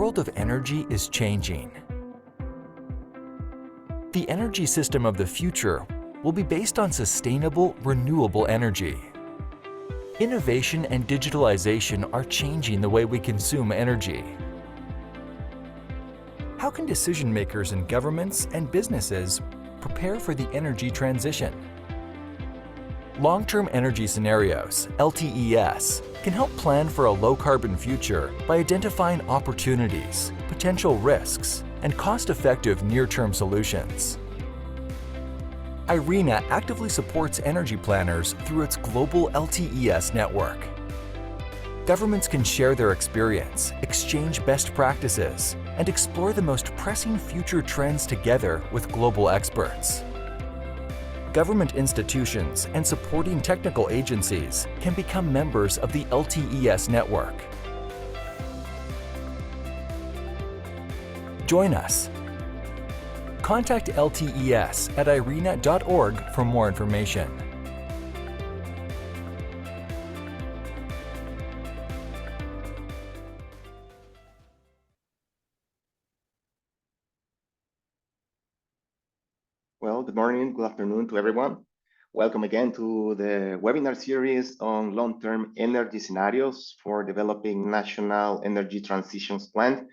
world of energy is changing. The energy system of the future will be based on sustainable, renewable energy. Innovation and digitalization are changing the way we consume energy. How can decision makers in governments and businesses prepare for the energy transition? Long-term energy scenarios, LTES, can help plan for a low-carbon future by identifying opportunities, potential risks, and cost-effective near-term solutions. IRENA actively supports energy planners through its global LTES network. Governments can share their experience, exchange best practices, and explore the most pressing future trends together with global experts. Government institutions and supporting technical agencies can become members of the LTES network. Join us. Contact LTES at irena.org for more information. Well, good morning, good afternoon to everyone. Welcome again to the webinar series on long-term energy scenarios for developing national energy transitions plan.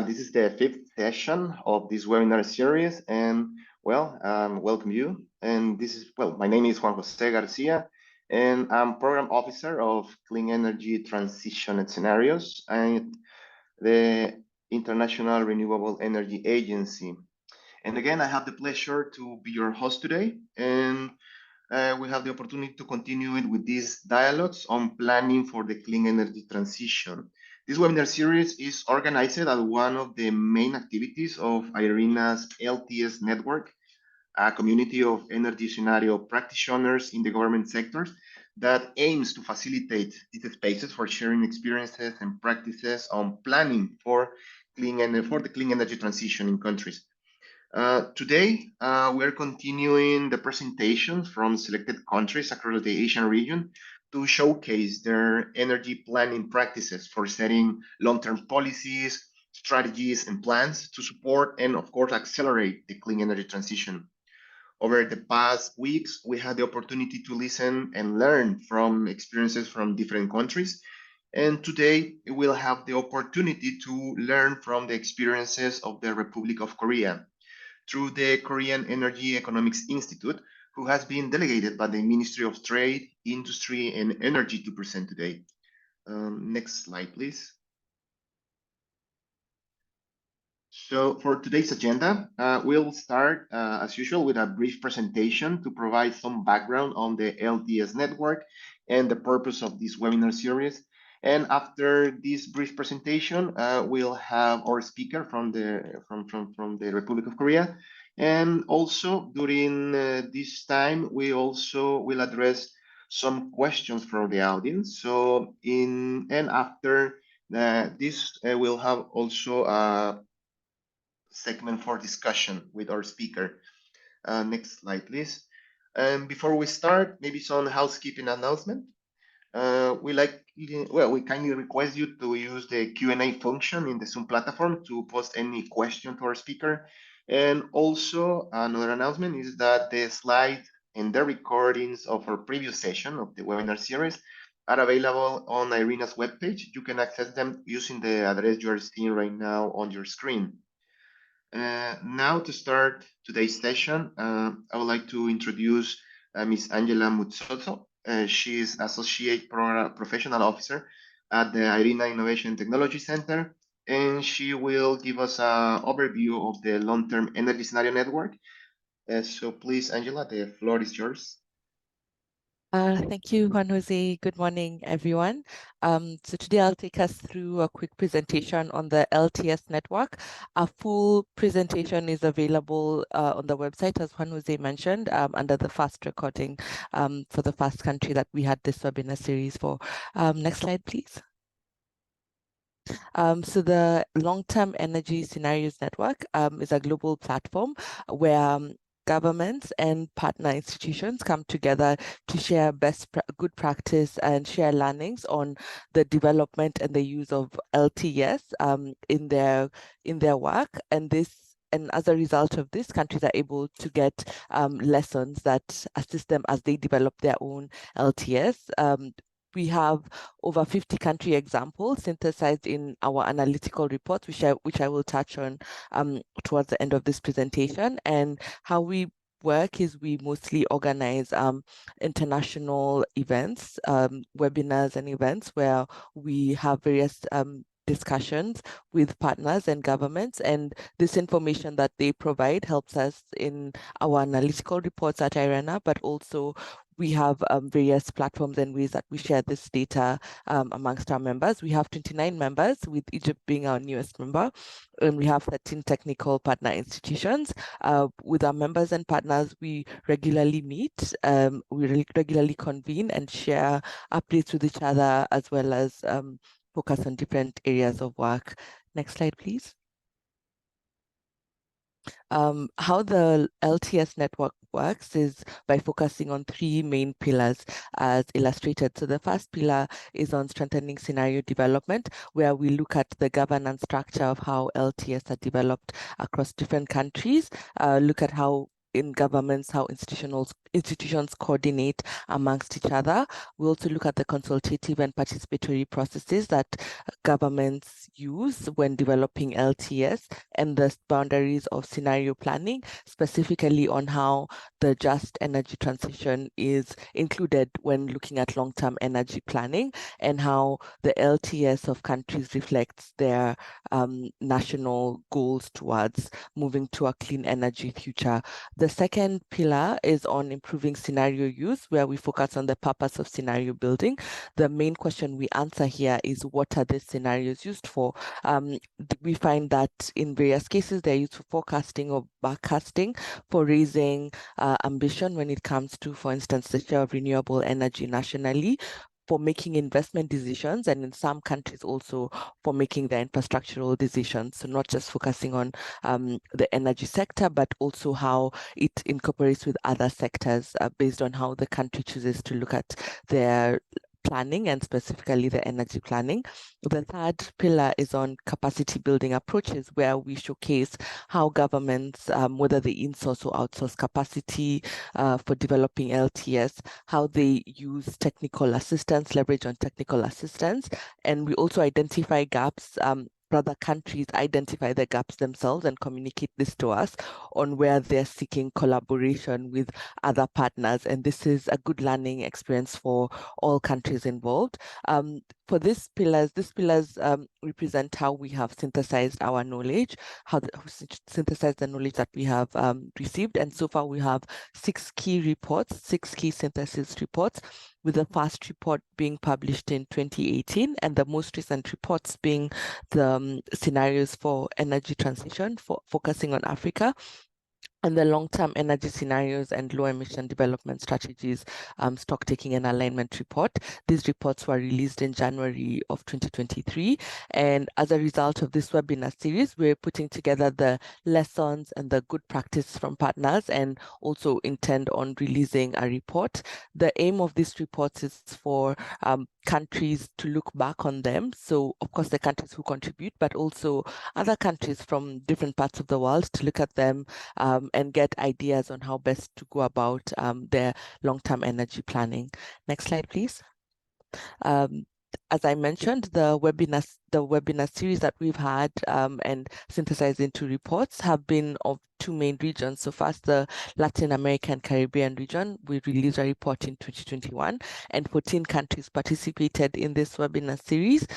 This is the 5th session of this webinar series, and welcome you. And this is, my name is Juan Jose Garcia, and I'm Program Officer of Clean Energy Transition and Scenarios and the International Renewable Energy Agency. And again, I have the pleasure to be your host today, and we have the opportunity to continue with these dialogues on planning for the clean energy transition. This webinar series is organized as one of the main activities of IRENA's LTES Network, a community of energy scenario practitioners in the government sectors that aims to facilitate these spaces for sharing experiences and practices on planning for the clean energy transition in countries. Today, we're continuing the presentations from selected countries across the Asian region to showcase their energy planning practices for setting long-term policies, strategies, and plans to support and, of course, accelerate the clean energy transition. Over the past weeks, we had the opportunity to listen and learn from experiences from different countries. And today, we'll have the opportunity to learn from the experiences of the Republic of Korea through the Korean Energy Economics Institute, who has been delegated by the Ministry of Trade, Industry, and Energy to present today. Next slide, please. So for today's agenda, we'll start, as usual, with a brief presentation to provide some background on the LTES network and the purpose of this webinar series. And after this brief presentation, we'll have our speaker from the Republic of Korea. And also during this time, we also will address some questions from the audience. So after this, we'll have also a segment for discussion with our speaker. Next slide, please. And before we start, maybe some housekeeping announcement. We kindly request you to use the Q&A function in the Zoom platform to post any question to our speaker. And also another announcement is that the slides and the recordings of our previous session of the webinar series are available on IRENA's webpage. You can access them using the address you are seeing right now on your screen. Now to start today's session, I would like to introduce Ms. Angela Mutsotso. She is Associate Professional Officer at the IRENA Innovation Technology Center, and she will give us an overview of the long-term energy scenario network. So please, Angela, the floor is yours. Thank you, Juan Jose. Good morning, everyone. So today I'll take us through a quick presentation on the LTES network. A full presentation is available on the website, as Juan Jose mentioned, under the fast recording for the first country that we had this webinar series for. Next slide, please. So the Long-Term Energy Scenarios Network is a global platform where governments and partner institutions come together to share good practice and share learnings on the development and the use of LTES in their work. And as a result of this, countries are able to get lessons that assist them as they develop their own LTES. We have over 50 country examples synthesized in our analytical reports, which I will touch on towards the end of this presentation. And how we work is we mostly organize international events, webinars and events where we have various discussions with partners and governments, and this information that they provide helps us in our analytical reports at IRENA, but also we have various platforms and ways that we share this data amongst our members. We have 29 members, with Egypt being our newest member, and we have 13 technical partner institutions. With our members and partners, we regularly meet, we regularly convene and share updates with each other, as well as focus on different areas of work. Next slide, please. How the LTES network works is by focusing on three main pillars as illustrated. So the first pillar is on strengthening scenario development, where we look at the governance structure of how LTES are developed across different countries, look at how in governments, how institutions coordinate amongst each other. We also look at the consultative and participatory processes that governments use when developing LTES, and the boundaries of scenario planning, specifically on how the just energy transition is included when looking at long-term energy planning, and how the LTES of countries reflects their national goals towards moving to a clean energy future. The second pillar is on improving scenario use, where we focus on the purpose of scenario building. The main question we answer here is, what are these scenarios used for? We find that in various cases, they're used for forecasting or backcasting, for raising ambition when it comes to, for instance, the share of renewable energy nationally, for making investment decisions, and in some countries also for making their infrastructural decisions. So not just focusing on the energy sector, but also how it incorporates with other sectors based on how the country chooses to look at their planning, and specifically the energy planning. The third pillar is on capacity building approaches, where we showcase how governments, whether they insource or outsource capacity for developing LTES, how they use technical assistance, leverage on technical assistance, and we also identify gaps. Rather, countries identify the gaps themselves and communicate this to us on where they're seeking collaboration with other partners. And this is a good learning experience for all countries involved. For these pillars represent how we have synthesized our knowledge, synthesized the knowledge that we have received. And so far we have 6 key reports, 6 key synthesis reports, with the first report being published in 2018, and the most recent reports being the scenarios for energy transition, focusing on Africa, and the long-term energy scenarios and low-emission development strategies, stock-taking and alignment report. These reports were released in January of 2023. And as a result of this webinar series, we're putting together the lessons and the good practice from partners, and also intend on releasing a report. The aim of these reports is for countries to look back on them. So, of course, the countries who contribute, but also other countries from different parts of the world to look at them and get ideas on how best to go about their long-term energy planning. Next slide, please. As I mentioned, the webinar series that we've had and synthesized into reports have been of 2 main regions. So first, the Latin American Caribbean region, we released a report in 2021, and 14 countries participated in this webinar series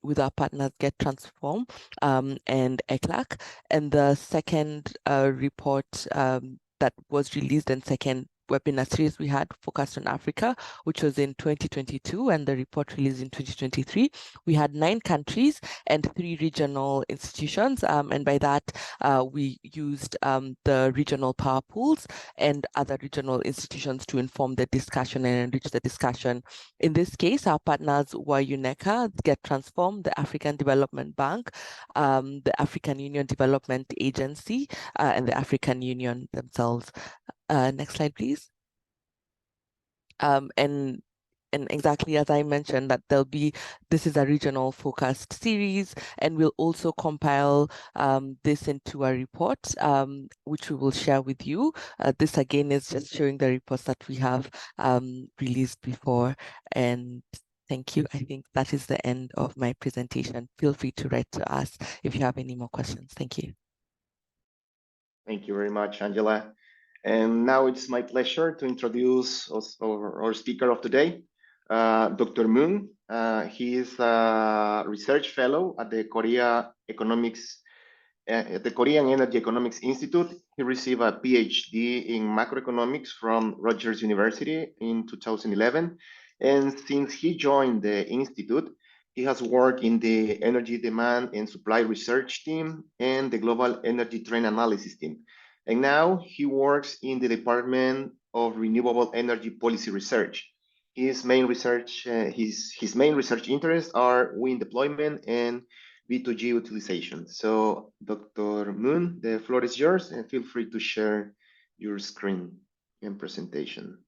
with our partners Get Transform and ECLAC. And the second report that was released and second webinar series we had focused on Africa, which was in 2022, and the report released in 2023. We had 9 countries and 3 regional institutions, and by that we used the regional power pools and other regional institutions to inform the discussion and enrich the discussion. In this case, our partners were UNECA, Get Transformed, the African Development Bank, the African Union Development Agency, and the African Union themselves. Next slide, please. And exactly as I mentioned, that this is a regional focused series, and we'll also compile this into a report, which we will share with you. This again is just showing the reports that we have released before. And thank you. I think that is the end of my presentation. Feel free to write to us if you have any more questions. Thank you. Thank you very much, Angela. And now it's my pleasure to introduce our speaker of today, Dr. Moon. He is a research fellow at the Korea Economics, at the Korean Energy Economics Institute. He received a PhD in macroeconomics from Rutgers University in 2011. And since he joined the institute, he has worked in the energy demand and supply research team and the global energy trend analysis team. And now he works in the Department of Renewable Energy Policy Research. His main research interests are wind deployment and V2G utilization. So, Dr. Moon, the floor is yours, and feel free to share your screen and presentation.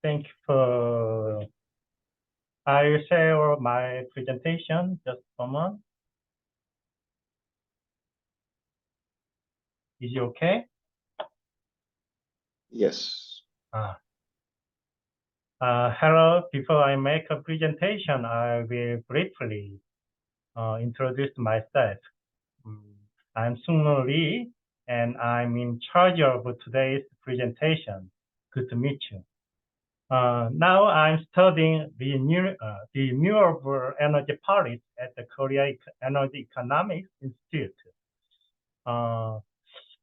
Thank you for. I will share my presentation. Just a moment. Is it okay? Yes. Hello. Before I make a presentation, I will briefly introduce myself. I'm Seung-mun Lee, and I'm in charge of today's presentation. Good to meet you. Now I'm studying the renewable energy policy at the Korea Energy Economics Institute.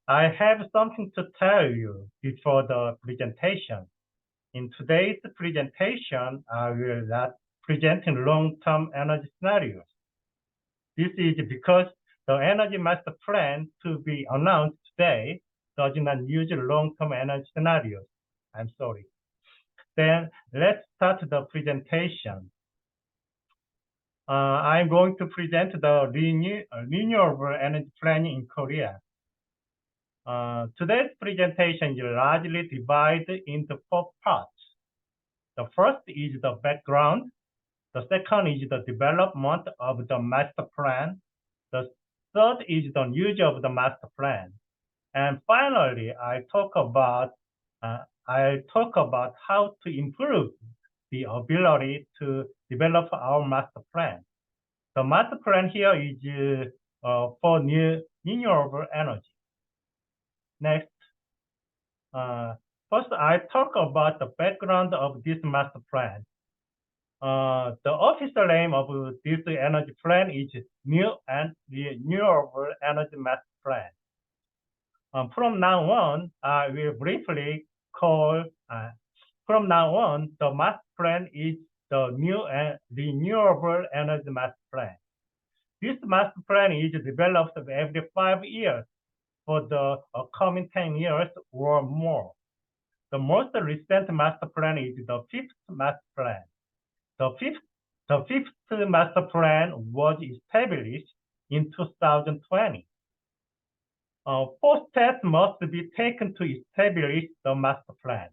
I have something to tell you before the presentation. In today's presentation, I will not present long-term energy scenarios. This is because the energy master plan to be announced today does not use long-term energy scenarios. I'm sorry. Then let's start the presentation. I'm going to present the renewable energy plan in Korea. Today's presentation is largely divided into 4 parts. The first is the background. The second is the development of the master plan. The third is the use of the master plan. And finally, I talk about how to improve the ability to develop our master plan. The master plan here is for renewable energy. Next, first I talk about the background of this master plan. The official name of this energy plan is Renewable Energy Master Plan. From now on, I will briefly call, from now on, the master plan is the Renewable Energy Master Plan. This master plan is developed every 5 years for the coming 10 years or more. The most recent master plan is the 5th master plan. The fifth master plan was established in 2020. 4 steps must be taken to establish the master plan.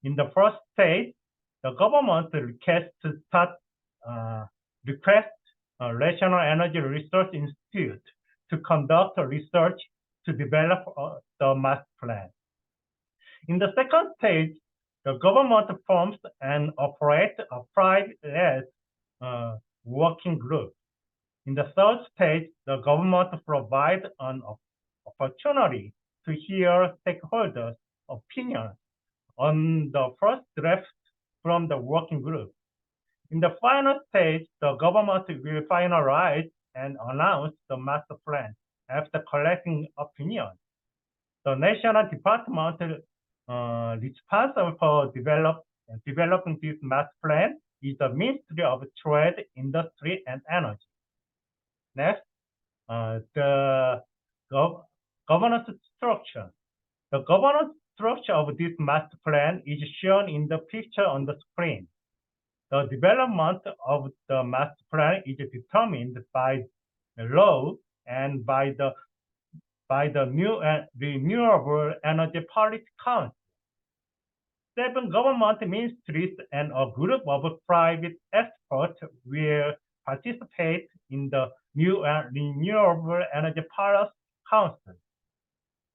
In the first stage, the government requests National Energy Research Institute to conduct research to develop the master plan. In the second stage, the government forms and operates a private working group. In the third stage, the government provides an opportunity to hear stakeholders' opinions on the first draft from the working group. In the final stage, the government will finalize and announce the master plan after collecting opinions. The national department responsible for developing this master plan is the Ministry of Trade, Industry, and Energy. Next, the governance structure. The governance structure of this master plan is shown in the picture on the screen. The development of the master plan is determined by the law and by the new Renewable Energy Policy Council. 7 government ministries and a group of private experts will participate in the new Renewable Energy Policy Council.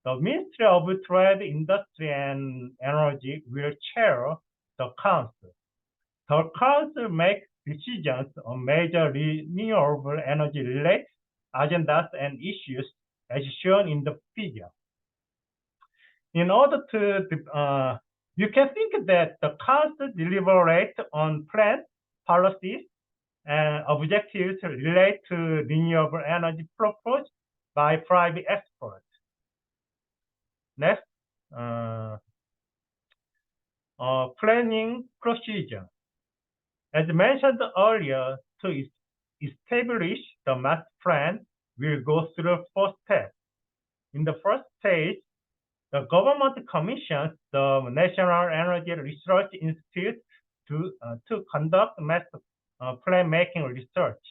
The Ministry of Trade, Industry, and Energy will chair the council. The council makes decisions on major renewable energy-related agendas and issues as shown in the figure. In order to, you can think that the council deliberates on plans, policies, and objectives related to renewable energy proposed by private experts. Next, planning procedure. As mentioned earlier, to establish the master plan, we'll go through 4 steps. In the first stage, the government commissions the National Energy Research Institute to conduct master plan making research.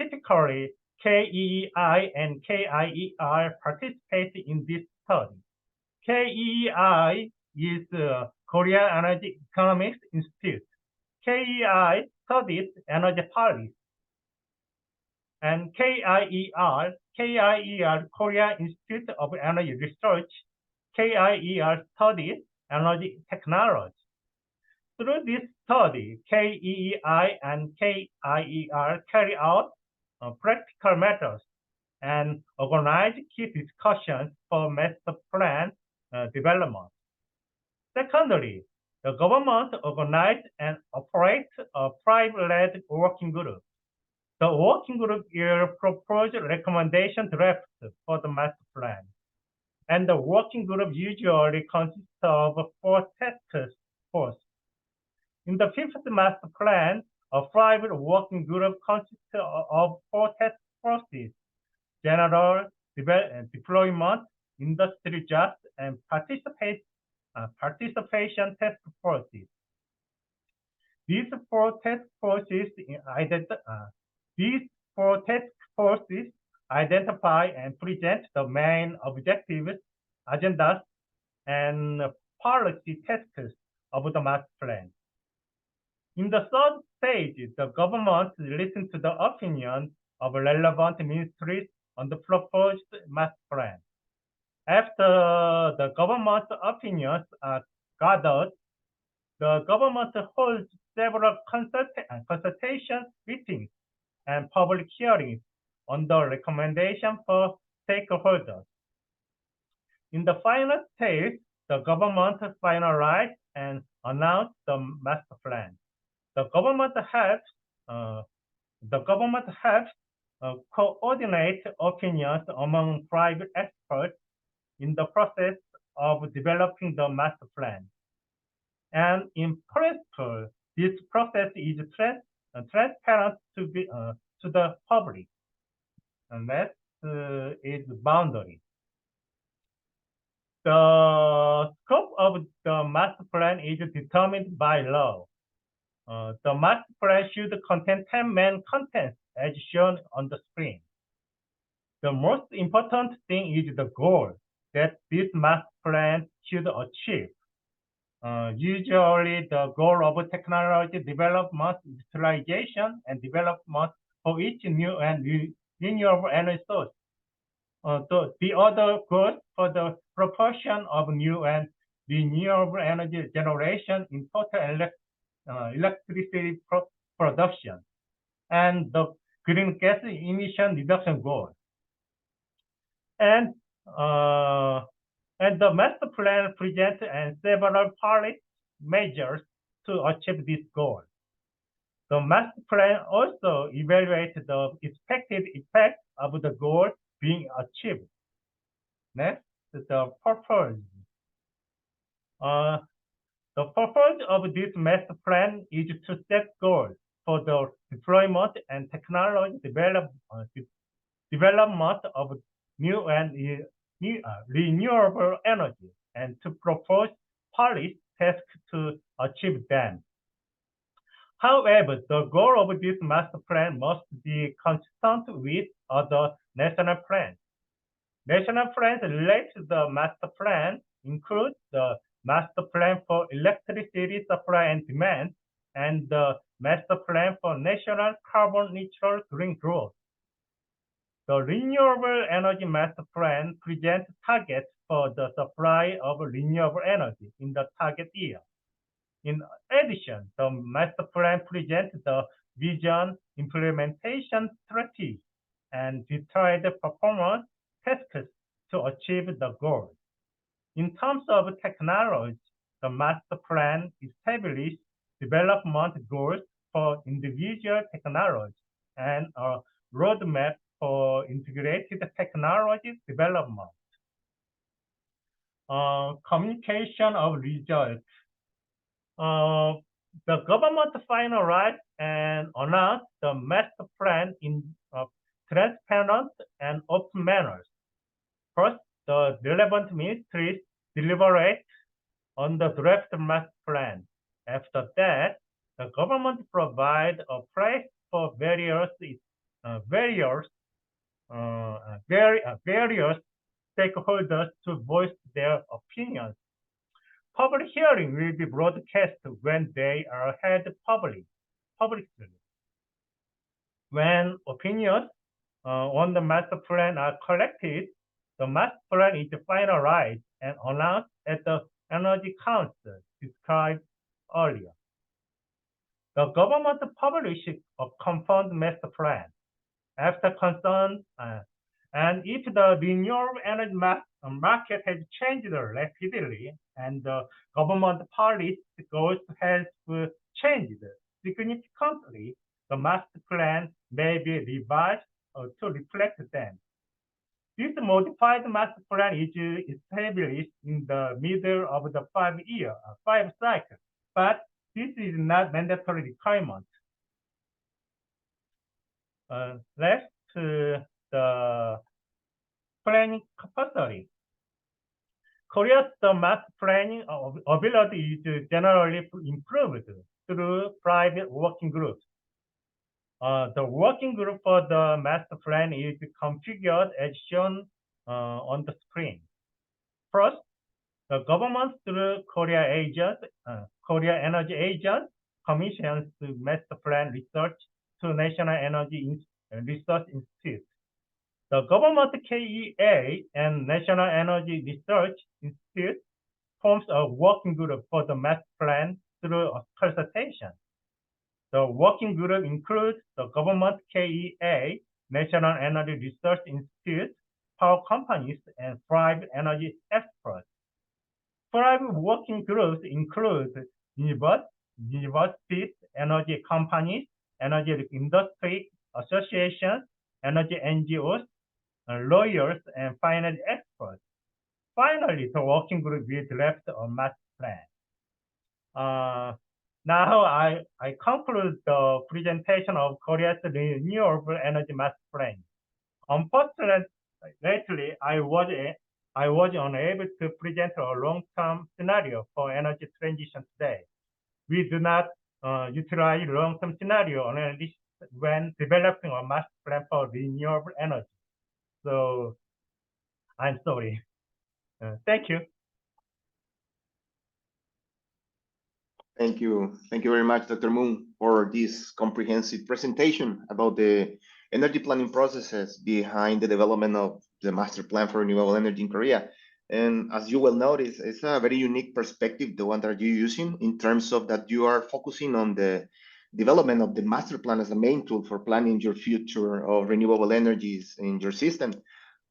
Typically, KEEI and KIEI participate in this study. KEEI is Korea Energy Economics Institute. KEI studies energy policy. And KIER, Korea Institute of Energy Research, KIER studies energy technology. Through this study, KEEI and KIER carry out practical methods and organize key discussions for master plan development. Secondly, the government organizes and operates a private-led working group. The working group will propose recommendation drafts for the master plan. And the working group usually consists of 4 task forces. In the 5th master plan, a private working group consists of 4 task forces: general, deployment, industry jobs, and participation task forces. These 4 task forces identify and present the main objectives, agendas, and policy tasks of the master plan. In the 3rd stage, the government listens to the opinion of relevant ministries on the proposed master plan. After the government opinions are gathered, the government holds several consultation meetings and public hearings on the recommendation for stakeholders. In the final stage, the government finalizes and announces the master plan. The government helps coordinate opinions among private experts in the process of developing the master plan. And in principle, this process is transparent to the public. And that is the boundary. The scope of the master plan is determined by law. The master plan should contain 10 main contents as shown on the screen. The most important thing is the goal that this master plan should achieve. Usually, the goal of technology development, utilization, and development for each new and renewable energy source. The other goals for the proportion of new and renewable energy generation in total electricity production, and the green gas emission reduction goal. And the master plan presents several policy measures to achieve this goal. The master plan also evaluates the expected effect of the goal being achieved. Next. the purpose. The purpose of this master plan is to set goals for the deployment and technology development of new and renewable energy, and to propose policy tasks to achieve them. However, the goal of this master plan must be consistent with other national plans. National plans related to the master plan include the Master Plan for Electricity Supply and Demand and the Master Plan for National Carbon Neutral Green Growth. The Renewable Energy Master Plan presents targets for the supply of renewable energy in the target year. In addition, the Master Plan presents the vision, implementation strategy, and detailed performance tasks to achieve the goal. In terms of technology, the master plan establishes development goals for individual technologies and a roadmap for integrated technology development. Communication of results. The government finalized and announced the master plan in transparent and open manners. First, the relevant ministries deliberate on the draft master plan. After that, the government provides a place for various stakeholders to voice their opinions. Public hearing will be broadcast when they are held publicly. When opinions on the master plan are collected, the master plan is finalized and announced at the Energy Council described earlier. The government publishes a confirmed master plan. After concern, and if the renewable energy market has changed rapidly and the government policy goals have changed significantly, the master plan may be revised to reflect them. This modified master plan is established in the middle of the 5 cycle, but this is not mandatory requirement. Next, the planning capacity. Korea's master planning ability is generally improved through private working groups. The working group for the master plan is configured as shown on the screen. First, the government through Korea Energy Agency commissions the master plan research to National Energy Research Institute. The government KEEI and National Energy Research Institute forms a working group for the master plan through a consultation. The working group includes the government KEA, National Energy Research Institute, power companies, and private energy experts. Private working groups include universities, energy companies, energy industry associations, energy NGOs, lawyers, and finance experts. Finally, the working group will draft a master plan. Now I conclude the presentation of Korea's renewable energy master plan. Unfortunately, lately I was unable to present a long-term scenario for energy transition today. We do not utilize long-term scenario analysis when developing a master plan for renewable energy. So I'm sorry. Thank you. Thank you. Thank you very much, Dr. Moon, for this comprehensive presentation about the energy planning processes behind the development of the master plan for renewable energy in Korea. And as you will notice, it's a very unique perspective, the one that you're using, in terms of that you are focusing on the development of the master plan as a main tool for planning your future of renewable energies in your system.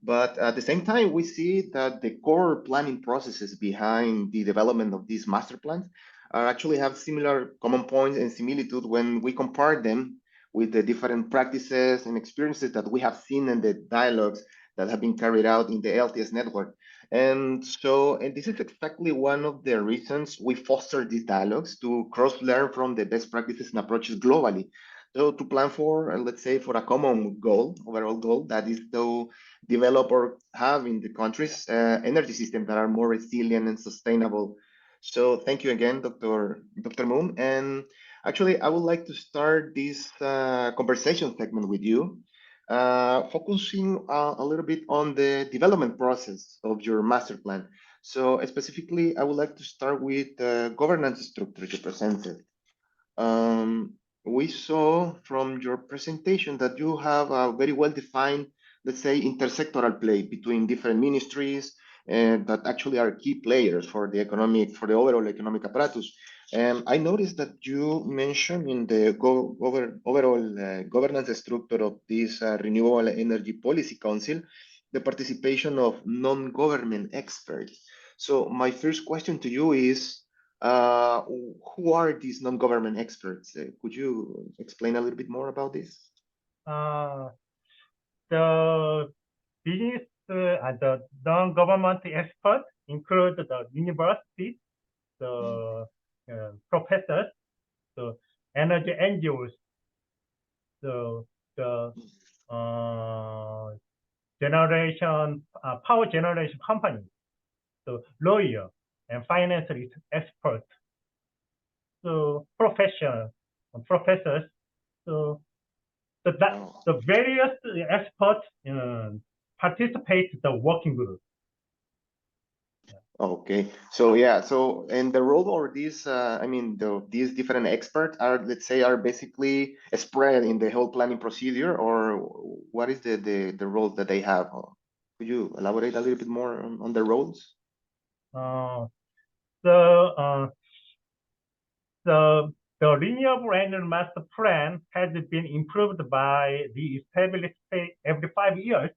But at the same time, we see that the core planning processes behind the development of these master plans actually have similar common points and similitude when we compare them with the different practices and experiences that we have seen in the dialogues that have been carried out in the LTES network. And this is exactly one of the reasons we foster these dialogues, to cross-learn from the best practices and approaches globally. So to plan for, let's say, for a common goal, overall goal, that is to develop or have in the countries energy systems that are more resilient and sustainable. So thank you again, Dr. Moon. And actually, I would like to start this conversation segment with you, focusing a little bit on the development process of your master plan. So specifically, I would like to start with the governance structure you presented. We saw from your presentation that you have a very well-defined, let's say, intersectoral play between different ministries that actually are key players for the overall economic apparatus. I noticed that you mentioned in the overall governance structure of this Renewable Energy Policy Council, the participation of non-government experts. So my first question to you is, who are these non-government experts? Could you explain a little bit more about this? The business and the non-government experts include the universities, the professors, the energy NGOs, the power generation companies, the lawyer and finance experts, so professors, so the various experts participate in the working group. Okay, so yeah, so and the role of these, these different experts are, let's say, are basically spread in the whole planning procedure, or what is the role that they have? Could you elaborate a little bit more on the roles? The Renewable Energy Master Plan has been improved by the established every 5 years.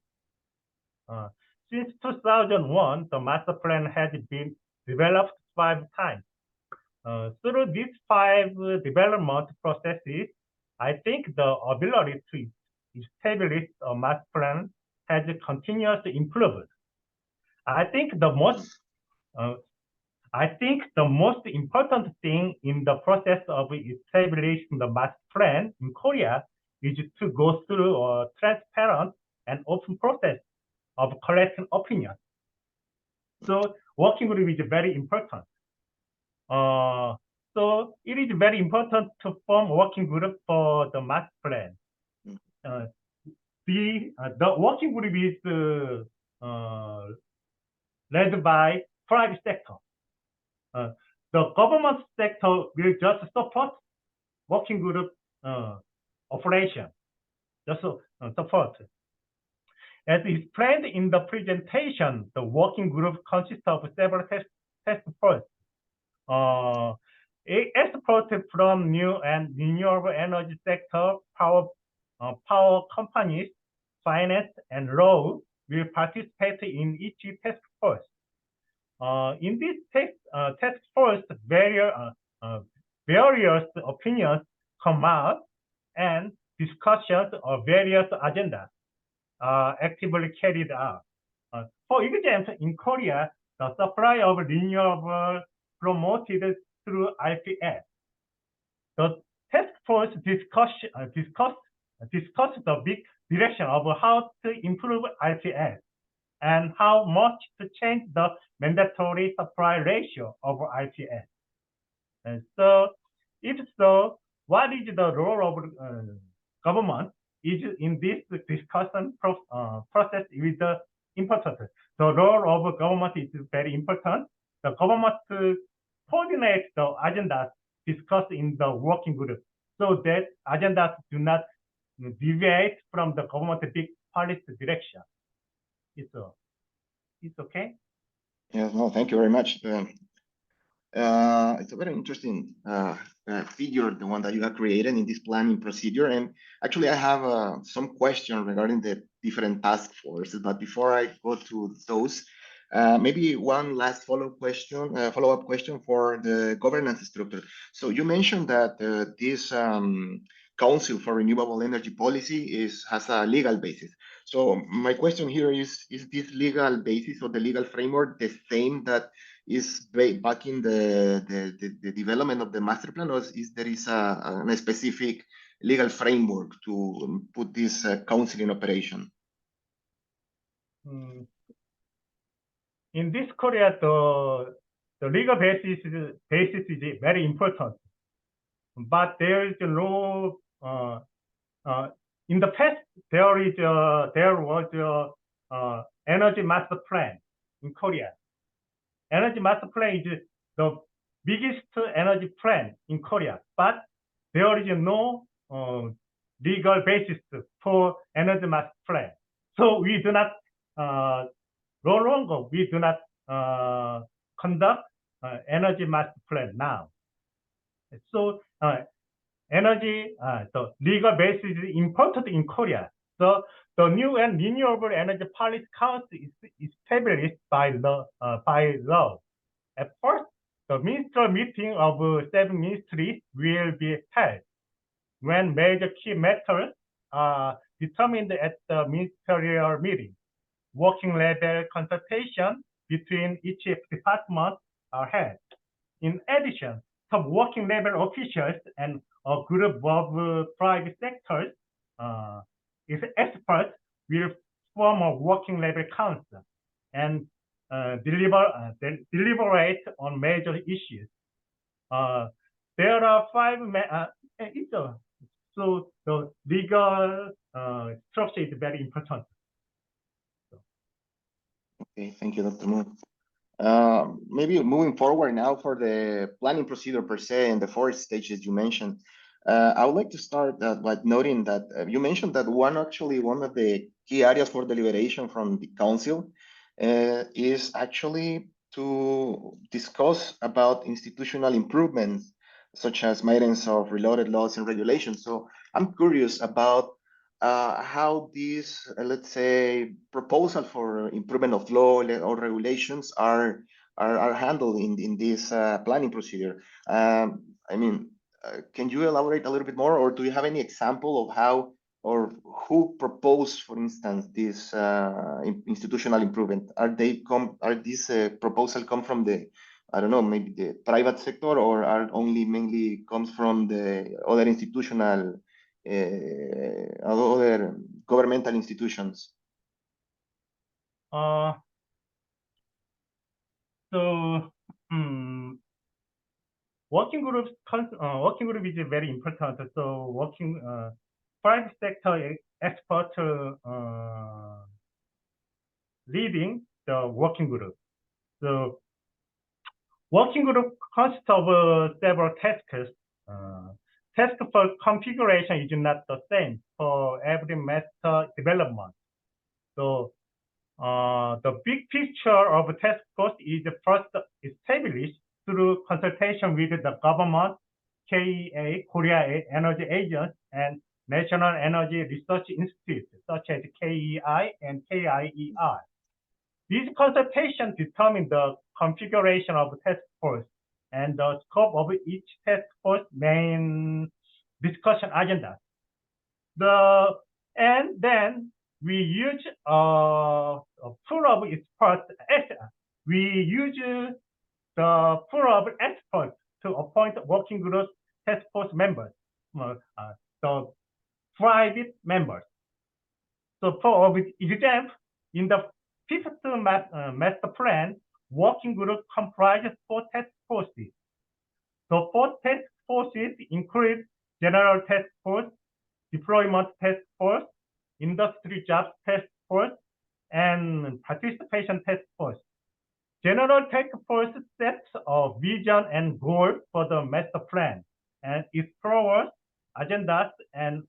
Since 2001, the Master Plan has been developed 5 times. Through these 5 development processes, I think the ability to establish a Master Plan has continuously improved. I think the most important thing in the process of establishing the master plan in Korea is to go through a transparent and open process of collecting opinions. So working group is very important. So it is very important to form a working group for the master plan. The working group is led by private sector. The government sector will just support working group operation, just support. As explained in the presentation, the working group consists of several task forces. Experts from new and renewable energy sector, power companies, finance, and law will participate in each task force. In this task force, various opinions come out, and discussions of various agendas are actively carried out. For example, in Korea, the supply of renewable promoted through LTES. The task force discussed the big direction of how to improve LTES and how much to change the mandatory supply ratio of LTES. And so, if so, what is the role of government is in this discussion process is important. The role of government is very important. The government coordinates the agendas discussed in the working group so that agendas do not deviate from the government big policy direction. It's okay? Yeah, no, thank you very much. It's a very interesting figure, the one that you have created in this planning procedure. And actually, I have some questions regarding the different task forces. But before I go to those, maybe one last follow-up question for the governance structure. So you mentioned that this Council for Renewable Energy Policy has a legal basis. So my question here is this legal basis or the legal framework the same that is backing the development of the master plan, or is there a specific legal framework to put this council in operation? In this Korea, the legal basis is very important, but there is no in the past there was a energy master plan in Korea. Energy master plan is the biggest energy plan in Korea, but there is no legal basis for energy master plan. So we do not no longer we do not conduct energy master plan now. So energy, the legal basis is important in Korea. So the new and renewable energy policy council is established by law. At first, the ministerial meeting of 7 ministries will be held when major key matters are determined at the ministerial meeting. Working level consultation between each department are held. In addition, some working level officials and a group of private sectors experts will form a working level council and deliberate on major issues. There are 5 so the legal structure is very important. Okay, thank you, Dr. Moon. Maybe moving forward now for the planning procedure per se and the 4 stages you mentioned. I would like to start by noting that you mentioned that one of the key areas for deliberation from the council is actually to discuss about institutional improvements, such as maintenance of related laws and regulations. So I'm curious about how these, let's say, proposal for improvement of law or regulations are handled in this planning procedure. I mean, can you elaborate a little bit more, or do you have any example of how or who proposed, for instance, this institutional improvement? Are these proposals come from the, I don't know, maybe the private sector, or are only mainly comes from the other institutional, other governmental institutions? Working group is very important. So private sector expert leading the working group. So working group consists of several tasks. Task for configuration is not the same for every master development. So the big picture of task force is first established through consultation with the government, KEEI, Korea Energy Agency, and National Energy Research Institute, such as KEEI and KIEI. These consultations determine the configuration of the task force and the scope of each task force main discussion agenda. And then we use a pool of experts. We use the pool of experts to appoint working group task force members, the private members. So for example, in the 5th master plan, working group comprises 4 task forces. The 4 task forces include general task force, deployment task force, industry jobs task force, and participation task force. General task force sets a vision and goal for the master plan and explores agendas and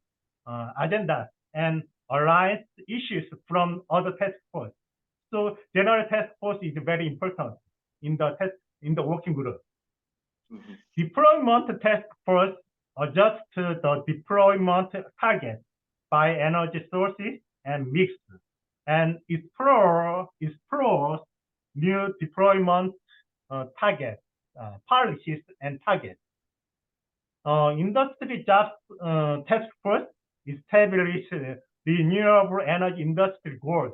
aligns issues from other task force. So general task force is very important in the working group. Mm-hmm. Deployment task force adjusts the deployment target by energy sources and mix, and explores new deployment targets, policies, and targets. Industry jobs task force establishes renewable energy industry goals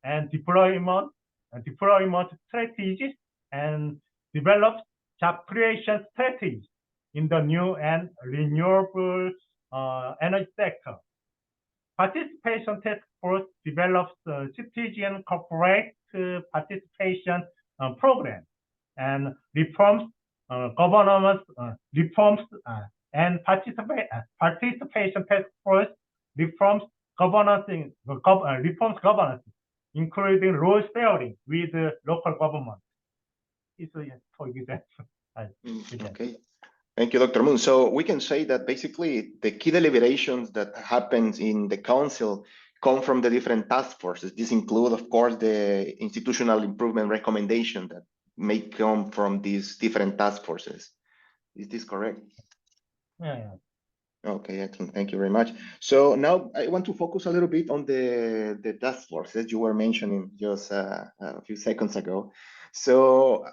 and deployment strategies and develops job creation strategies in the new and renewable energy sector. Participation Task Force develops citizen corporate participation program and reforms governance reforms and participation task force reforms governance, including role sharing with local government. It's for example. Okay. Thank you, Dr. Moon. So we can say that basically the key deliberations that happens in the council come from the different task forces. This include, of course, the institutional improvement recommendation that may come from these different task forces. Is this correct? Yeah. Okay, excellent. Thank you very much. So now I want to focus a little bit on the task force that you were mentioning just a few seconds ago. So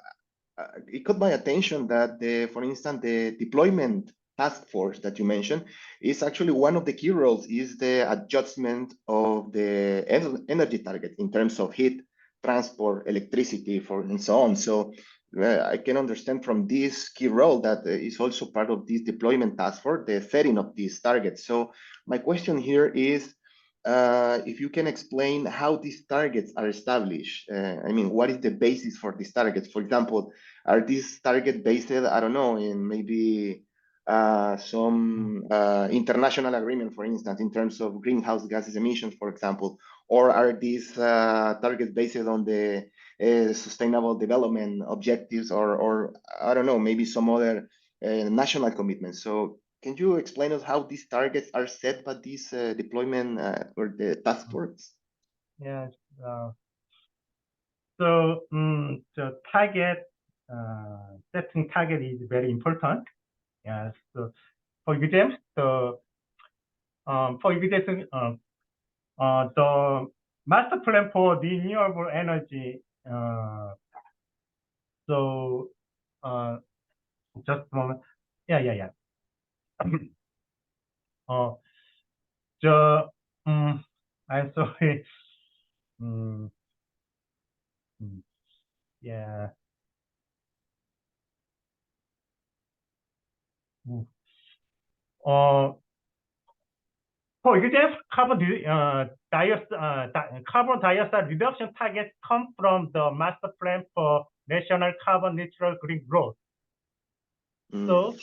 it caught my attention that, for instance, the deployment task force that you mentioned is actually one of the key roles is the adjustment of the energy target in terms of heat, transport, electricity, and so on. So I can understand from this key role that is also part of this deployment task force, the setting of these targets. So my question here is, if you can explain how these targets are established. I mean, what is the basis for these targets? For example, are these targets based, I don't know, in maybe some international agreement, for instance, in terms of greenhouse gases emissions, for example, or are these targets based on the sustainable development objectives, or I don't know, maybe some other national commitments? So can you explain us how these targets are set by this deployment or the task force? Yes. So the target setting target is very important. Yes. So for example, the master plan for renewable energy. So just a moment. Yeah. I'm sorry. Yeah. For example, carbon dioxide reduction targets come from the master plan for national carbon neutral green growth. So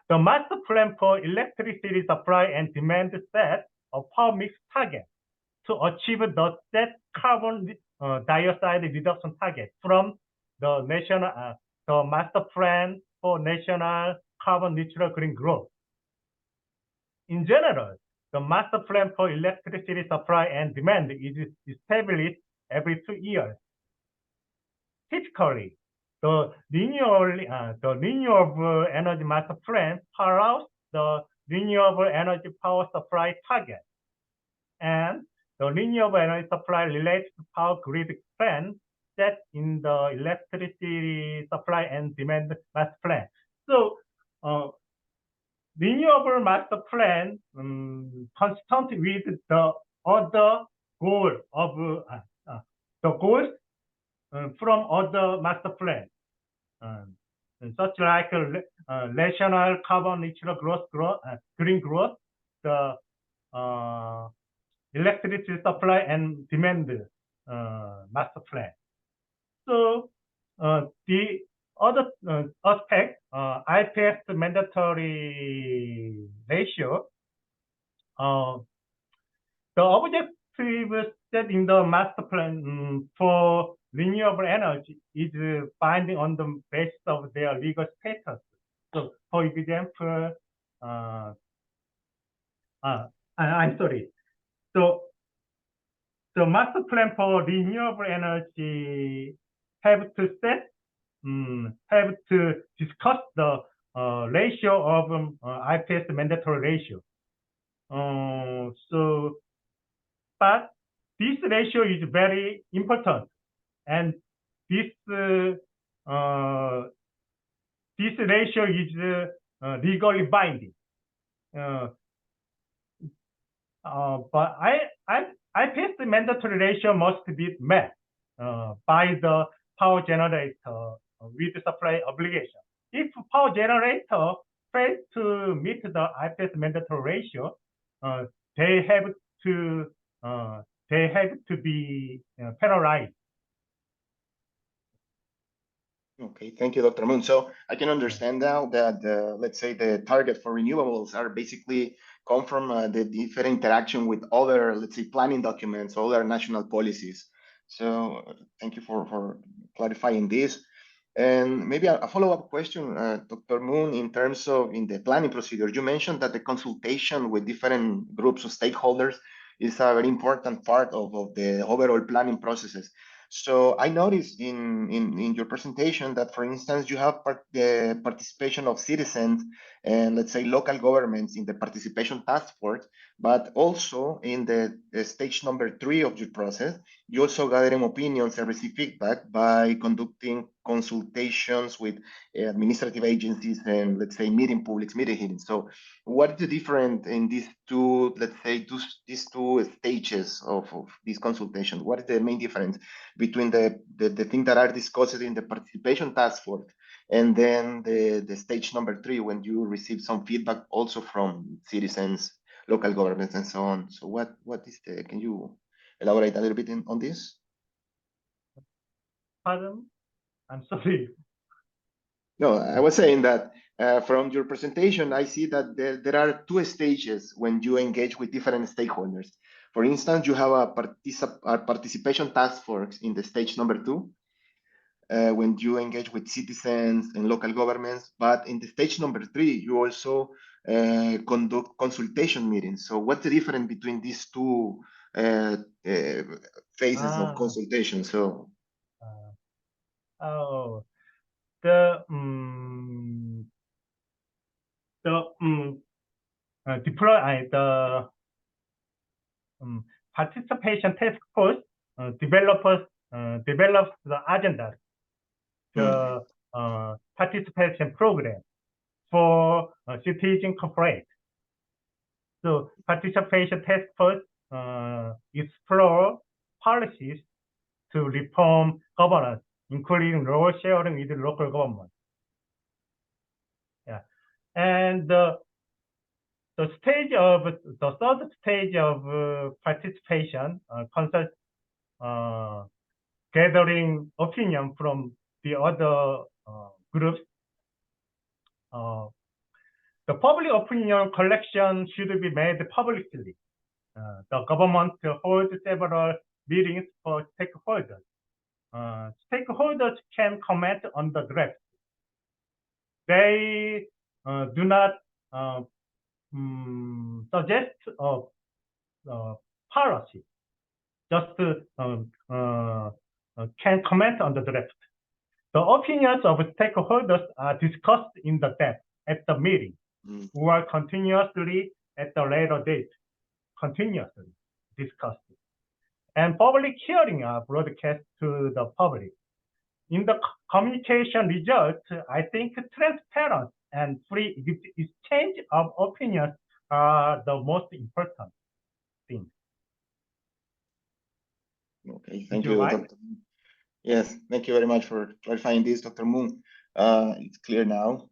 the master plan for electricity supply and demand set a power mix target to achieve the set carbon dioxide reduction target from the national the master plan for national carbon neutral green growth. In general, the master plan for electricity supply and demand is established every 2 years. Typically, the renewable energy master plan follows the renewable energy power supply target, and the renewable energy supply related to power grid plan set in the electricity supply and demand master plan. So, renewable master plan consistent with the other goal of the goals from other master plan, such like national carbon neutral green growth, the electricity supply and demand master plan. So the other aspect, LTES mandatory ratio, the objective set in the master plan for renewable energy is binding on the basis of their legal status. So, for example, I'm sorry. So, the master plan for renewable energy have to discuss the ratio of LTES mandatory ratio. But this ratio is very important, and this ratio is legally binding. but IPS mandatory ratio must be met by the power generator with supply obligation. If power generator fails to meet the IPS mandatory ratio, they have to be penalized. Okay, thank you, Dr. Moon. So I can understand now that, let's say, the target for renewables are basically come from the different interaction with other, let's say, planning documents, other national policies. So thank you for clarifying this. And maybe a follow-up question, Dr. Moon, in terms of in the planning procedure, you mentioned that the consultation with different groups of stakeholders is a very important part of the overall planning processes. So I noticed in your presentation that, for instance, you have the participation of citizens and, let's say, local governments in the participation task force, but also in the stage number 3 of your process, you also gathering opinions and receive feedback by conducting consultations with administrative agencies and, let's say, meeting hearings. So what is the difference in these two, let's say, these two stages of this consultation? What is the main difference between the things that are discussed in the participation task force and then the stage number 3 when you receive some feedback also from citizens, local governments, and so on? So what is the, can you elaborate a little bit on this? Pardon? I'm sorry. No, I was saying that from your presentation, I see that there are 2 stages when you engage with different stakeholders. For instance, you have a participation task force in the stage number 2, when you engage with citizens and local governments, but in the stage number 3, you also conduct consultation meetings. So what's the difference between these 2 phases of consultation? So the participation task force develops the agenda, the participation program for citizen corporate. So participation task force explore policies to reform governance, including role sharing with local government. Yeah, and the third stage of participation consists gathering opinion from the other groups. The public opinion collection should be made publicly. The government holds several meetings for stakeholders. Stakeholders can comment on the draft. They do not suggest policy, just can comment on the draft. The opinions of stakeholders are discussed in the depth at the meeting or continuously at the later date, continuously discussed. And public hearings are broadcast to the public. In the communication results, I think transparent and free exchange of opinions are the most important thing. Okay, thank you, Dr. Moon. Yes, thank you very much for clarifying this, Dr. Moon. It's clear now.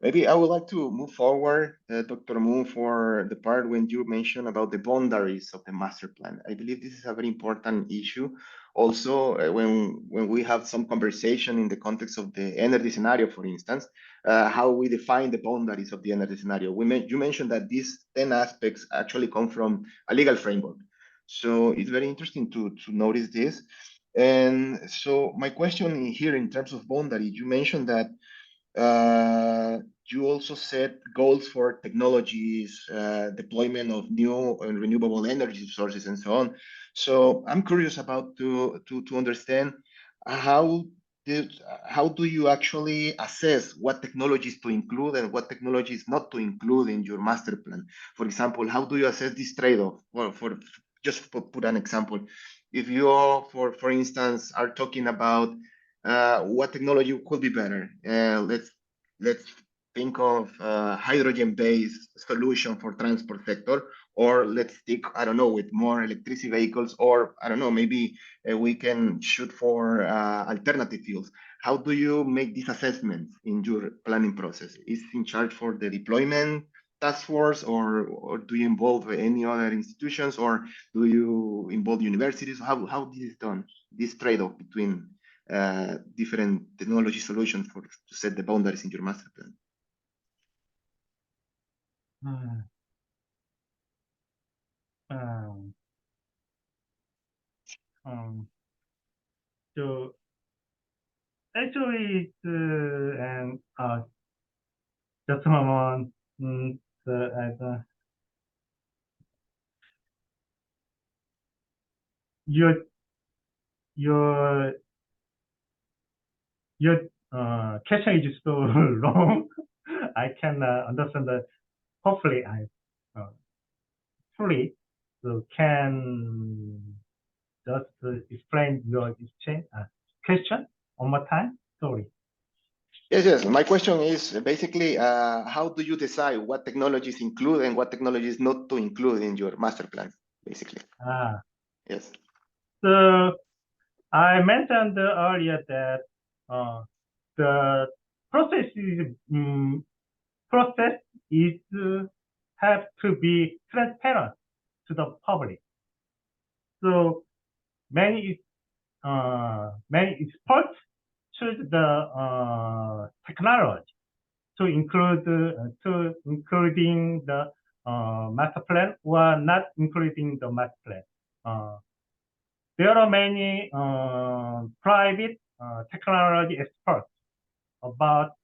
Maybe I would like to move forward, Dr. Moon, for the part when you mentioned about the boundaries of the master plan. I believe this is a very important issue. Also, when we have some conversation in the context of the energy scenario, for instance, how we define the boundaries of the energy scenario. You mentioned that these 10 aspects actually come from a legal framework. So it's very interesting to notice this. And so my question here in terms of boundary, you mentioned that you also set goals for technologies, deployment of new and renewable energy sources, and so on. So I'm curious about to understand how do you actually assess what technologies to include and what technologies not to include in your master plan? For example, how do you assess this trade-off? Well, just put an example. If you, for instance, are talking about what technology could be better, let's think of hydrogen-based solution for transport sector or let's stick, I don't know, with more electricity vehicles, or I don't know, maybe we can shoot for alternative fuels. How do you make these assessments in your planning process? Is in charge for the deployment task force, or do you involve any other institutions, or do you involve universities? How this is done, this trade-off between different technology solutions to set the boundaries in your master plan? So actually, and just a moment. Your question is so long. I can understand that. Hopefully, I fully can just explain your question one more time. Sorry. Yes. My question is basically, how do you decide what technologies include and what technologies not to include in your master plan, basically? Yes. So I mentioned earlier that the process have to be transparent to the public. So many experts choose the technology to including the master plan or not including the master plan. There are many private technology experts about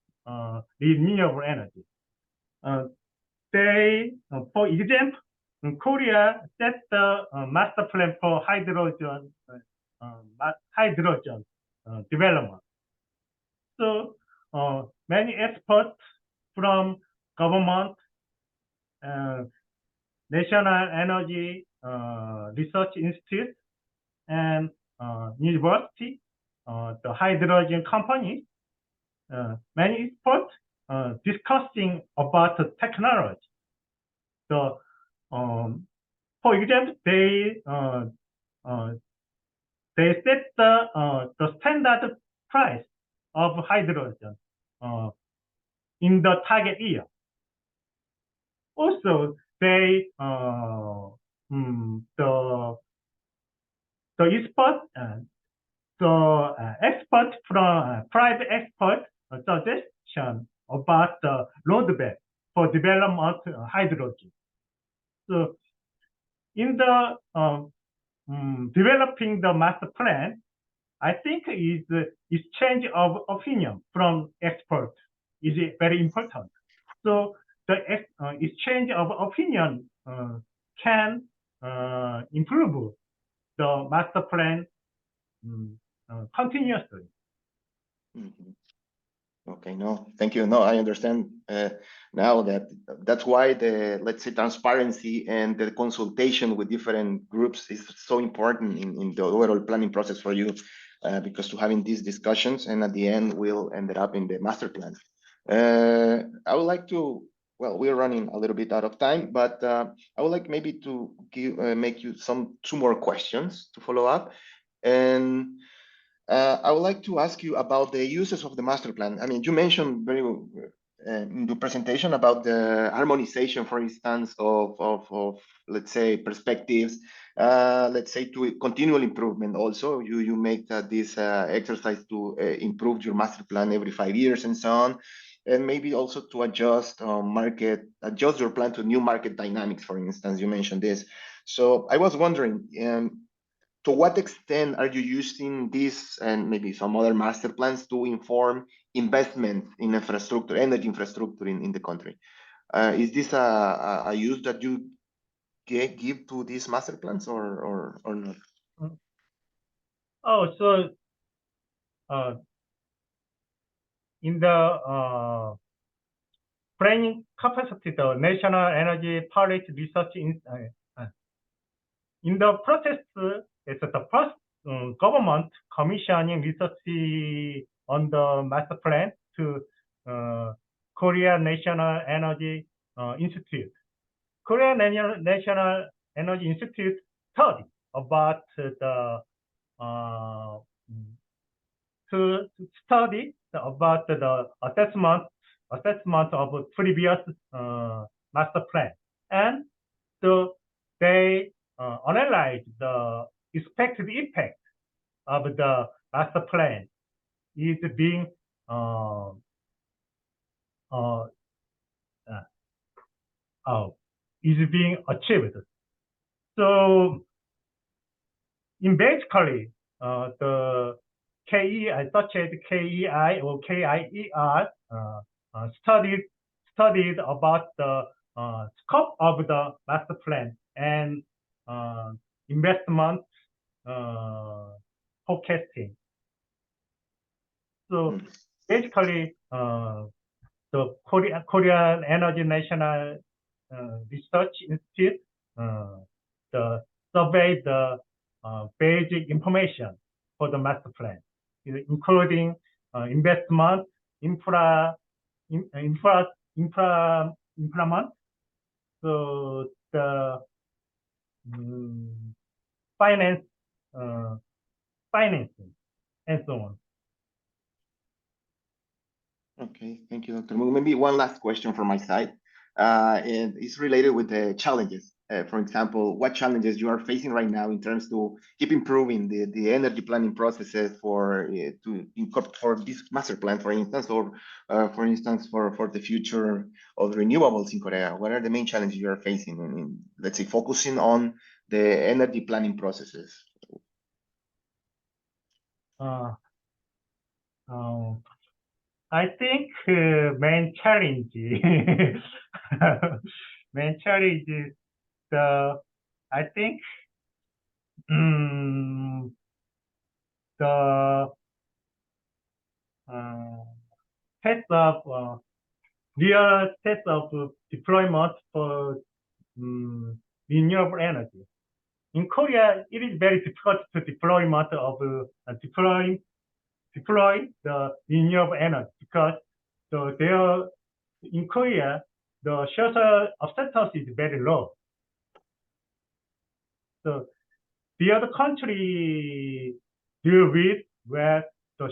renewable energy. For example, in Korea, set the master plan for hydrogen development. So many experts from government, National Energy Research Institute, and university, the hydrogen companies, many experts discussing about the technology. So, for example, they set the standard price of hydrogen in the target year. Also, the expert from private expert suggestion about the roadmap for development of hydrogen. So, in the developing the master plan, I think is exchange of opinion from experts is very important. So the exchange of opinion can improve the master plan continuously. Okay, no, thank you. No, I understand now that's why the, let's say, transparency and the consultation with different groups is so important in the overall planning process for you, because to having these discussions and at the end we'll end up in the master plan. I would like to, well, we're running a little bit out of time, but I would like maybe to make you two more questions to follow up. And I would like to ask you about the uses of the master plan. I mean, you mentioned very in the presentation about the harmonization, for instance, of let's say perspectives, let's say to continual improvement. Also, you make this exercise to improve your master plan every 5 years and so on, and maybe also to adjust your plan to new market dynamics. For instance, you mentioned this. So I was wondering, to what extent are you using this and maybe some other master plans to inform investment in infrastructure, energy infrastructure in the country? Is this a use that you give to these master plans or not? Oh, so in the planning capacity, the National Energy Policy Research in the process, it's the first government commissioning research on the master plan to Korea National Energy Institute. Korean National Energy Institute study about to study about the assessment of previous master plan, and so they analyze the expected impact of the master plan is being achieved. So, in basically, the KEI, such as KEI or KIER, studied about the scope of the master plan and investment forecasting. So basically, the Korean Energy National Research Institute surveyed the basic information for the master plan, including investment, implement, so the financing, and so on. Okay, thank you, Dr. Moon. Maybe one last question from my side, and it's related with the challenges. For example, what challenges you are facing right now in terms to keep improving the energy planning processes for this master plan, for instance, or for instance for the future of renewables in Korea? What are the main challenges you are facing in, let's say, focusing on the energy planning processes? I think main challenge is I think the real test of deployment for renewable energy. In Korea, it is very difficult to deploy the renewable energy because in Korea the social acceptance is very low. So the other country deal with the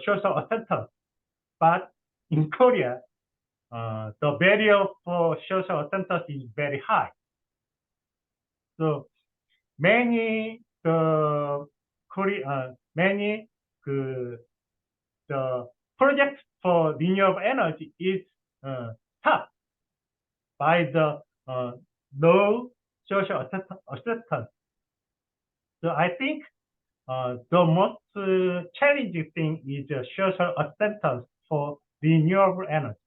social acceptance, but in Korea the barrier for social acceptance is very high. So many the projects for renewable energy is stopped by the low social acceptance. So I think the most challenging thing is the social acceptance for renewable energy.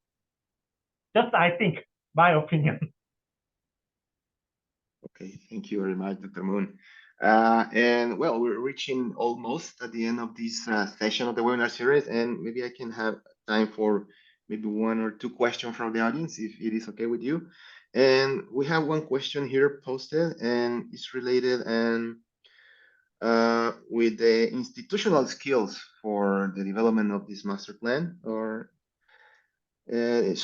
Just I think, my opinion. Okay, thank you very much, Dr. Moon. And well, we're reaching almost at the end of this session of the webinar series, and maybe I can have time for maybe one or two questions from the audience, if it is okay with you. And we have one question here posted, and it's related with the institutional skills for the development of this master plan. So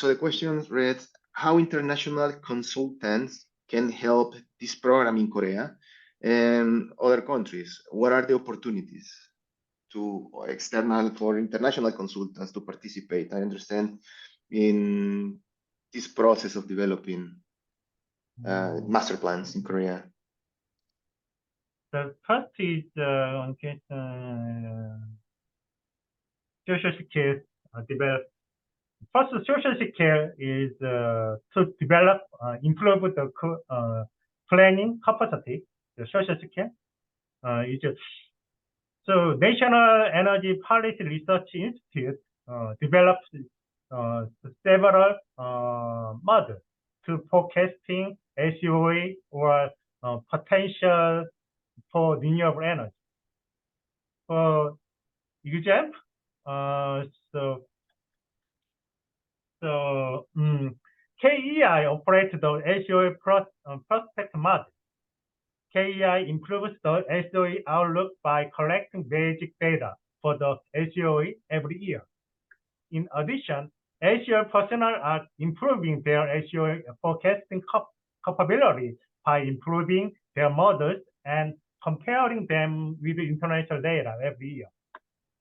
the question reads, how international consultants can help this program in Korea and other countries? What are the opportunities for international consultants to participate? I understand in this process of developing master plans in Korea. The first is social skills develop. First, social skills is to develop, improve the planning capacity. The social skills so National Energy Policy Research Institute developed several models to forecasting LCOE or potential for renewable energy. For example, KEEI operates the LCOE prospect model. KEEI improves the LCOE outlook by collecting basic data for the LCOE every year. In addition, LCOE personnel are improving their LCOE forecasting capability by improving their models and comparing them with international data every year.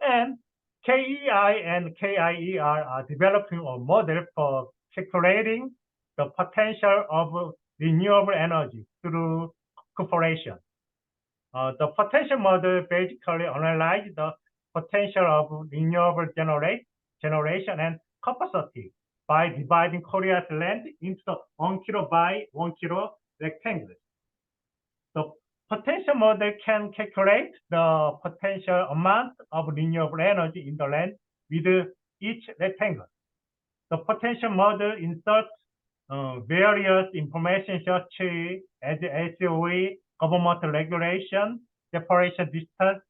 And KEI and KIER are developing a model for calculating the potential of renewable energy through cooperation. The potential model basically analyzes the potential of renewable generation and capacity by dividing Korea's land into 1 kilo by 1 kilo rectangles. The potential model can calculate the potential amount of renewable energy in the land with each rectangle. The potential model inserts various information such as LCOE, government regulation, separation distance,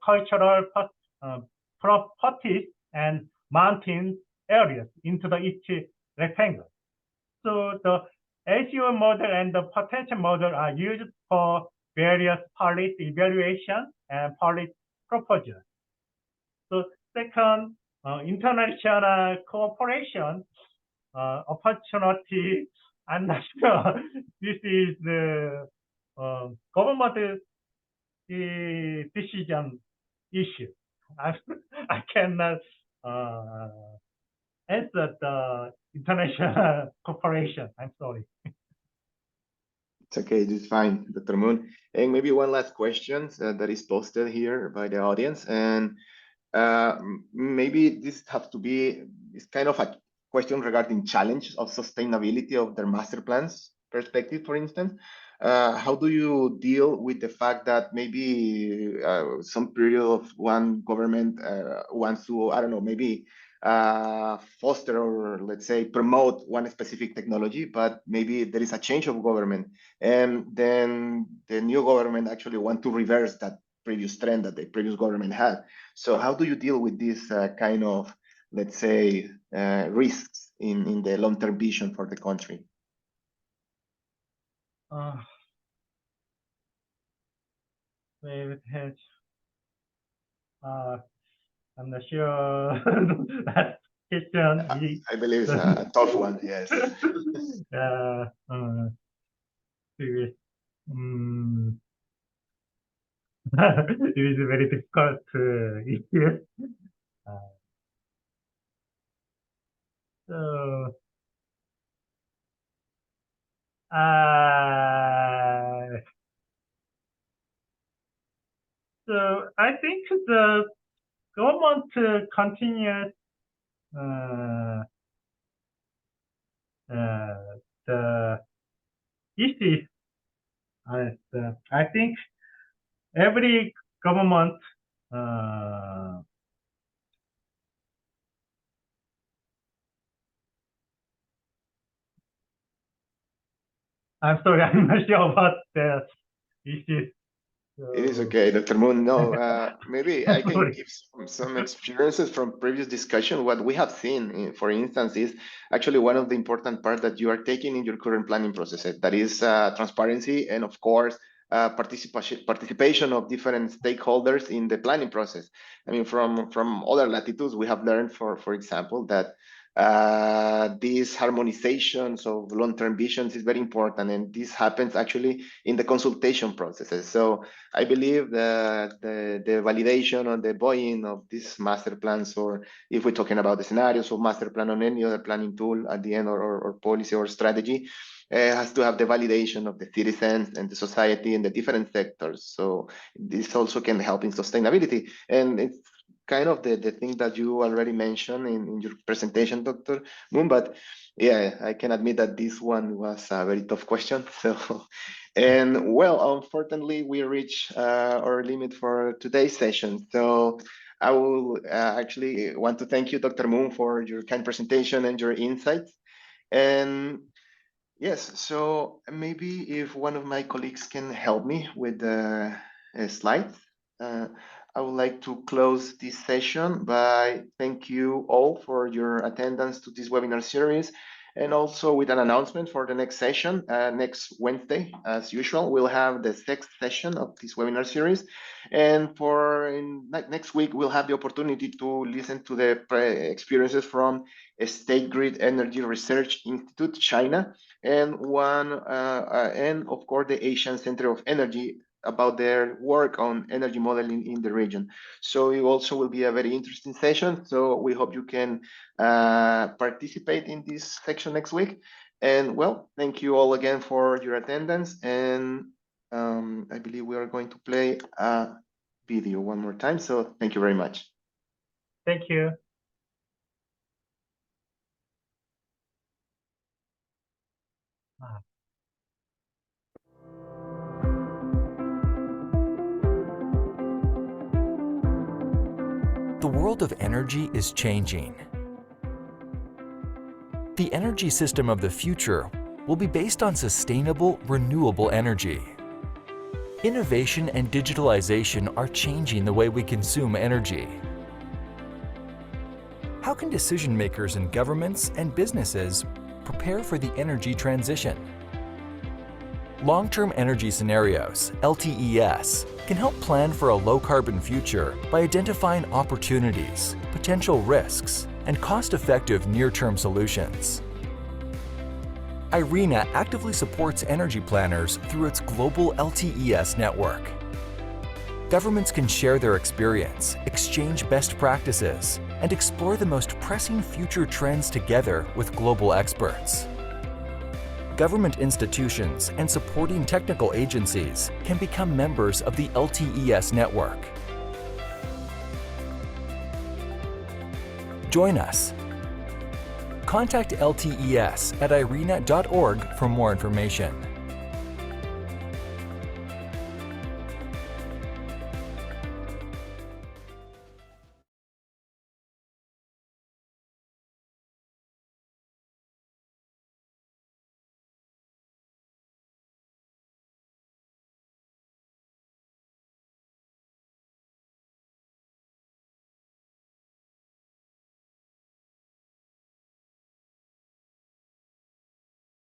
cultural properties, and mountain areas into each rectangle. So the LCOE model and the potential model are used for various policy evaluation and policy proposals. So second, international cooperation opportunity. I'm not sure this is the government decision issue. I cannot answer the international cooperation. I'm sorry. It's okay, it's fine, Dr. Moon. And maybe one last question that is posted here by the audience. And maybe this has to be, it's kind of a question regarding challenge of sustainability of their master plans perspective, for instance. How do you deal with the fact that maybe some period of one government wants to, I don't know, maybe foster or let's say promote one specific technology, but maybe there is a change of government and then the new government actually want to reverse that previous trend that the previous government had. So how do you deal with this kind of, let's say, risks in the long-term vision for the country? I'm not sure that question. I believe it's a tough one, yes. It is a very difficult issue. So I think the government continues the issues. I think every government I'm sorry, I'm not sure about the issues. It is okay, Dr. Moon. No, maybe I can give some experiences from previous discussion. What we have seen, for instance, is actually one of the important parts that you are taking in your current planning processes. That is transparency and, of course, participation of different stakeholders in the planning process. I mean, from other latitudes, we have learned, for example, that these harmonizations of long-term visions is very important, and this happens actually in the consultation processes. So I believe that the validation or the buy-in of these master plans, or if we're talking about the scenarios of master plan on any other planning tool at the end, or policy or strategy, has to have the validation of the citizens and the society and the different sectors. So this also can help in sustainability, and it's kind of the thing that you already mentioned in your presentation, Dr. Moon, but yeah, I can admit that this one was a very tough question. So, and well, unfortunately, we reached our limit for today's session. So I will actually want to thank you, Dr. Moon, for your kind presentation and your insights. And yes, so maybe if one of my colleagues can help me with the slides. I would like to close this session by thank you all for your attendance to this webinar series. And also with an announcement for the next session, next Wednesday, as usual, we'll have the sixth session of this webinar series. And next week, we'll have the opportunity to listen to the experiences from State Grid Energy Research Institute, China, and and of course, the Asian Center of Energy, about their work on energy modeling in the region. So it also will be a very interesting session. So we hope you can participate in this section next week. And well, thank you all again for your attendance. And I believe we are going to play a video one more time. So thank you very much. Thank you. The world of energy is changing. The energy system of the future will be based on sustainable, renewable energy. Innovation and digitalization are changing the way we consume energy. How can decision makers in governments and businesses prepare for the energy transition? Long-term energy scenarios, LTES, can help plan for a low-carbon future by identifying opportunities, potential risks, and cost-effective near-term solutions. IRENA actively supports energy planners through its global LTES network. Governments can share their experience, exchange best practices, and explore the most pressing future trends together with global experts. Government institutions and supporting technical agencies can become members of the LTES network. Join us. Contact LTES at irena.org for more information.